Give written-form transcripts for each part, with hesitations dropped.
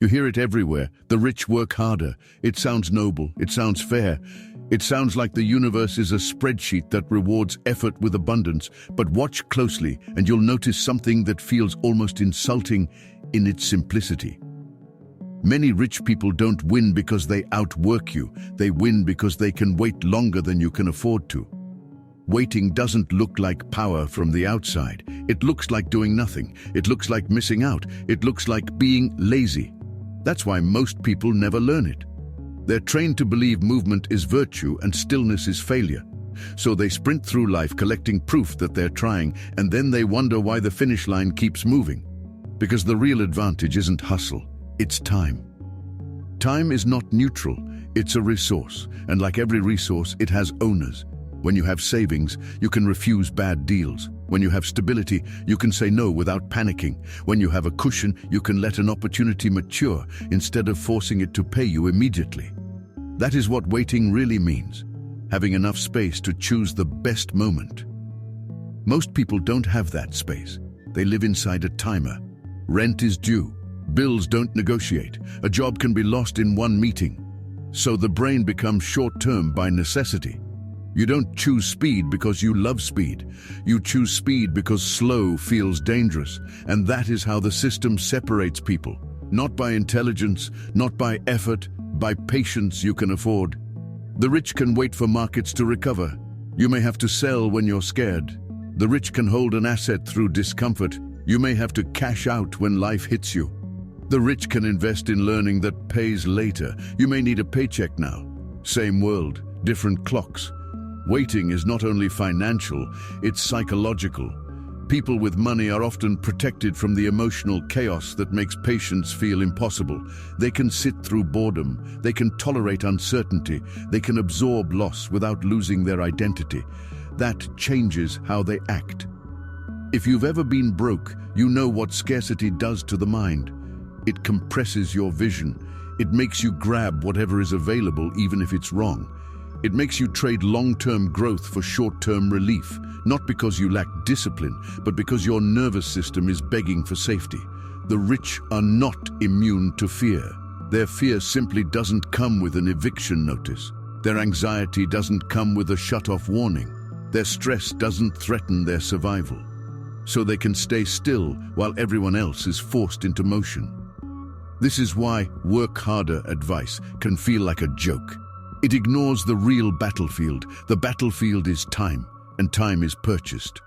You hear it everywhere. The rich work harder. It sounds noble. It sounds fair. It sounds like the universe is a spreadsheet that rewards effort with abundance. But watch closely and you'll notice something that feels almost insulting in its simplicity. Many rich people don't win because they outwork you. They win because they can wait longer than you can afford to. Waiting doesn't look like power from the outside. It looks like doing nothing. It looks like missing out. It looks like being lazy. That's why most people never learn it. They're trained to believe movement is virtue and stillness is failure. So they sprint through life collecting proof that they're trying, and then they wonder why the finish line keeps moving. Because the real advantage isn't hustle, it's time. Time is not neutral, it's a resource, and like every resource, it has owners. When you have savings, you can refuse bad deals. When you have stability, you can say no without panicking. When you have a cushion, you can let an opportunity mature instead of forcing it to pay you immediately. That is what waiting really means, having enough space to choose the best moment. Most people don't have that space. They live inside a timer. Rent is due. Bills don't negotiate. A job can be lost in one meeting. So the brain becomes short-term by necessity. You don't choose speed because you love speed. You choose speed because slow feels dangerous. And that is how the system separates people. Not by intelligence, not by effort, by patience you can afford. The rich can wait for markets to recover. You may have to sell when you're scared. The rich can hold an asset through discomfort. You may have to cash out when life hits you. The rich can invest in learning that pays later. You may need a paycheck now. Same world, different clocks. Waiting is not only financial, it's psychological. People with money are often protected from the emotional chaos that makes patience feel impossible. They can sit through boredom, they can tolerate uncertainty, they can absorb loss without losing their identity. That changes how they act. If you've ever been broke, you know what scarcity does to the mind. It compresses your vision. It makes you grab whatever is available even if it's wrong. It makes you trade long-term growth for short-term relief, not because you lack discipline, but because your nervous system is begging for safety. The rich are not immune to fear. Their fear simply doesn't come with an eviction notice. Their anxiety doesn't come with a shut-off warning. Their stress doesn't threaten their survival. So they can stay still while everyone else is forced into motion. This is why work harder advice can feel like a joke. It ignores the real battlefield. The battlefield is time, and time is purchased.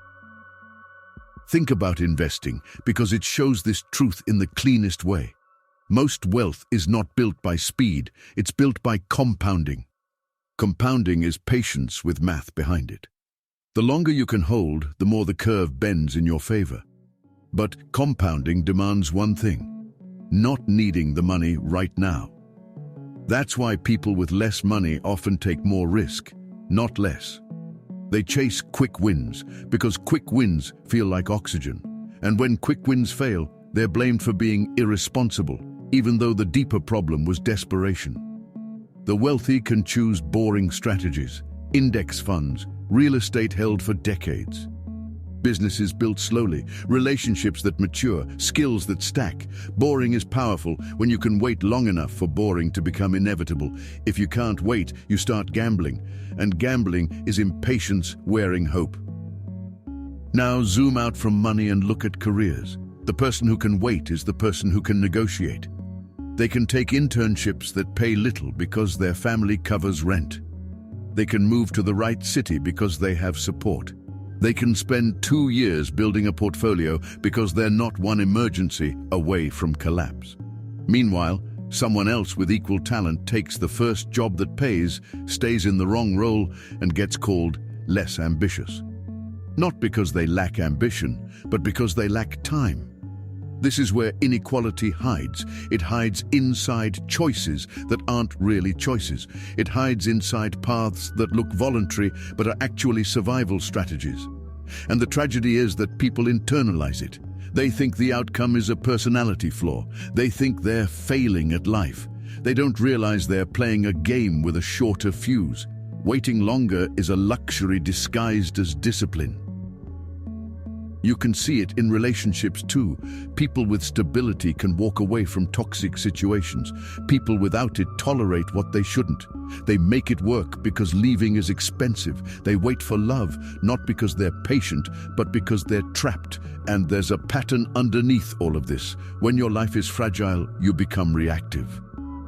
Think about investing, because it shows this truth in the cleanest way. Most wealth is not built by speed, it's built by compounding. Compounding is patience with math behind it. The longer you can hold, the more the curve bends in your favor. But compounding demands one thing: not needing the money right now. That's why people with less money often take more risk, not less. They chase quick wins because quick wins feel like oxygen. And when quick wins fail, they're blamed for being irresponsible, even though the deeper problem was desperation. The wealthy can choose boring strategies, index funds, real estate held for decades. Businesses built slowly, relationships that mature, skills that stack. Boring is powerful when you can wait long enough for boring to become inevitable. If you can't wait, you start gambling, and gambling is impatience wearing hope. Now zoom out from money and look at careers. The person who can wait is the person who can negotiate. They can take internships that pay little because their family covers rent. They can move to the right city because they have support. They can spend 2 years building a portfolio because they're not one emergency away from collapse. Meanwhile, someone else with equal talent takes the first job that pays, stays in the wrong role, and gets called less ambitious. Not because they lack ambition, but because they lack time. This is where inequality hides. It hides inside choices that aren't really choices. It hides inside paths that look voluntary but are actually survival strategies. And the tragedy is that people internalize it. They think the outcome is a personality flaw. They think they're failing at life. They don't realize they're playing a game with a shorter fuse. Waiting longer is a luxury disguised as discipline. You can see it in relationships too. People with stability can walk away from toxic situations. People without it tolerate what they shouldn't. They make it work because leaving is expensive. They wait for love, not because they're patient, but because they're trapped. And there's a pattern underneath all of this. When your life is fragile, you become reactive.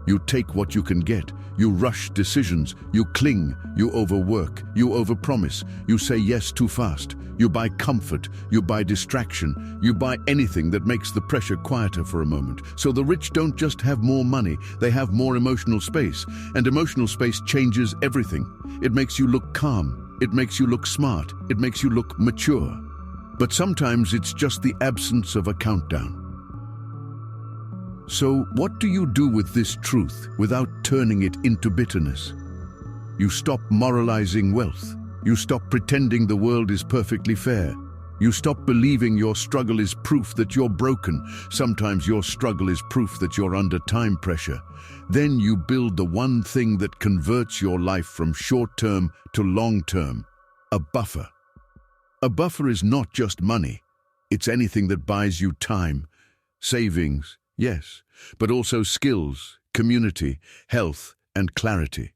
You take what you can get. You rush decisions. You cling. You overwork. You overpromise. You say yes too fast. You buy comfort. You buy distraction. You buy anything that makes the pressure quieter for a moment. So the rich don't just have more money, they have more emotional space. And emotional space changes everything. It makes you look calm. It makes you look smart. It makes you look mature. But sometimes it's just the absence of a countdown. So what do you do with this truth without turning it into bitterness? You stop moralizing wealth. You stop pretending the world is perfectly fair. You stop believing your struggle is proof that you're broken. Sometimes your struggle is proof that you're under time pressure. Then you build the one thing that converts your life from short-term to long-term: a buffer. A buffer is not just money. It's anything that buys you time, savings, yes, but also skills, community, health, and clarity.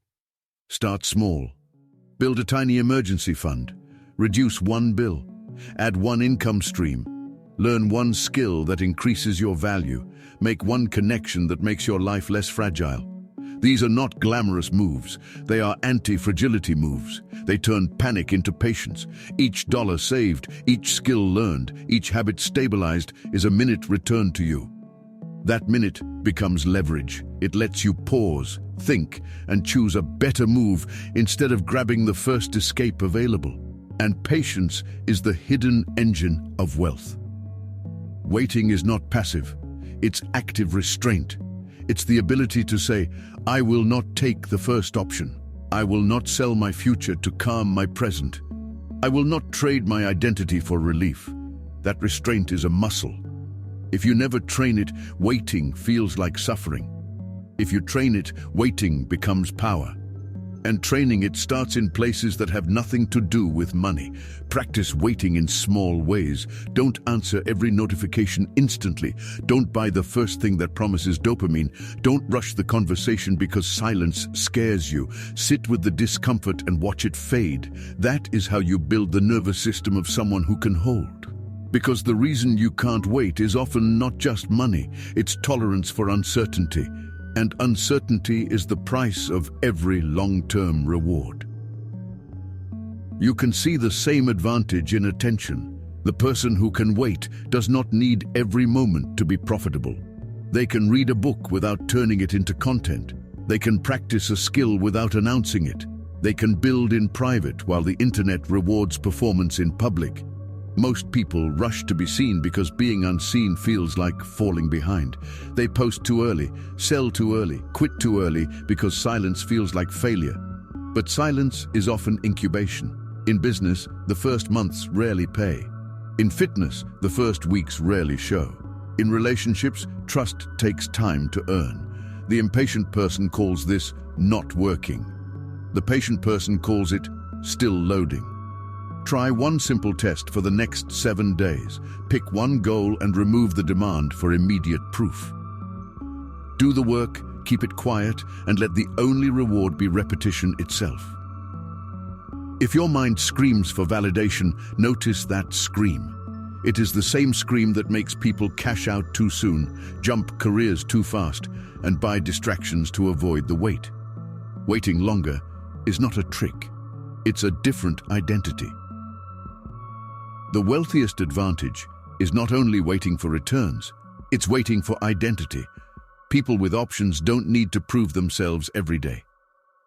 Start small. Build a tiny emergency fund. Reduce one bill. Add one income stream. Learn one skill that increases your value. Make one connection that makes your life less fragile. These are not glamorous moves. They are anti-fragility moves. They turn panic into patience. Each dollar saved, each skill learned, each habit stabilized is a minute returned to you. That minute becomes leverage. It lets you pause, think, and choose a better move instead of grabbing the first escape available. And patience is the hidden engine of wealth. Waiting is not passive. It's active restraint. It's the ability to say, I will not take the first option. I will not sell my future to calm my present. I will not trade my identity for relief. That restraint is a muscle. If you never train it, waiting feels like suffering. If you train it, waiting becomes power. And training it starts in places that have nothing to do with money. Practice waiting in small ways. Don't answer every notification instantly. Don't buy the first thing that promises dopamine. Don't rush the conversation because silence scares you. Sit with the discomfort and watch it fade. That is how you build the nervous system of someone who can hold. Because the reason you can't wait is often not just money, it's tolerance for uncertainty. And uncertainty is the price of every long-term reward. You can see the same advantage in attention. The person who can wait does not need every moment to be profitable. They can read a book without turning it into content. They can practice a skill without announcing it. They can build in private while the internet rewards performance in public. Most people rush to be seen because being unseen feels like falling behind. They post too early, sell too early, quit too early because silence feels like failure. But silence is often incubation. In business, the first months rarely pay. In fitness, the first weeks rarely show. In relationships, trust takes time to earn. The impatient person calls this not working. The patient person calls it still loading. Try one simple test for the next 7 days. Pick one goal and remove the demand for immediate proof. Do the work, keep it quiet, and let the only reward be repetition itself. If your mind screams for validation, notice that scream. It is the same scream that makes people cash out too soon, jump careers too fast, and buy distractions to avoid the wait. Waiting longer is not a trick. It's a different identity. The wealthiest advantage is not only waiting for returns, it's waiting for identity. People with options don't need to prove themselves every day.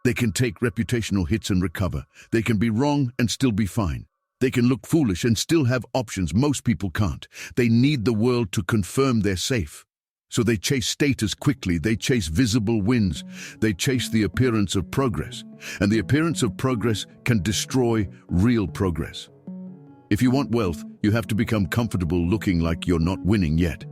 They can take reputational hits and recover. They can be wrong and still be fine. They can look foolish and still have options most people can't. They need the world to confirm they're safe. So they chase status quickly, they chase visible wins, they chase the appearance of progress. And the appearance of progress can destroy real progress. If you want wealth, you have to become comfortable looking like you're not winning yet.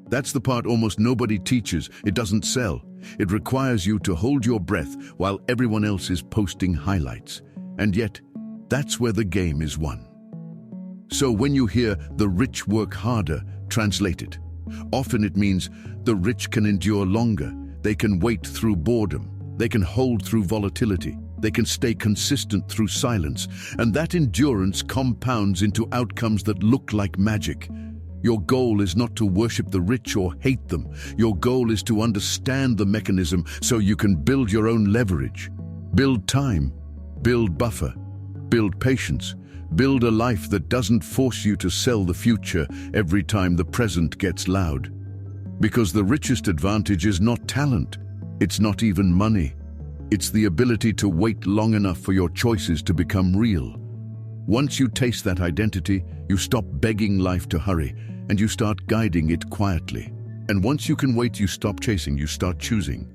That's the part almost nobody teaches. It doesn't sell. It requires you to hold your breath while everyone else is posting highlights. And yet, that's where the game is won. So when you hear "the rich work harder," translate it. Often it means the rich can endure longer. They can wait through boredom. They can hold through volatility. They can stay consistent through silence. And that endurance compounds into outcomes that look like magic. Your goal is not to worship the rich or hate them. Your goal is to understand the mechanism so you can build your own leverage. Build time. Build buffer. Build patience. Build a life that doesn't force you to sell the future every time the present gets loud. Because the richest advantage is not talent. It's not even money. It's the ability to wait long enough for your choices to become real. Once you taste that identity, you stop begging life to hurry, and you start guiding it quietly. And once you can wait, you stop chasing, you start choosing.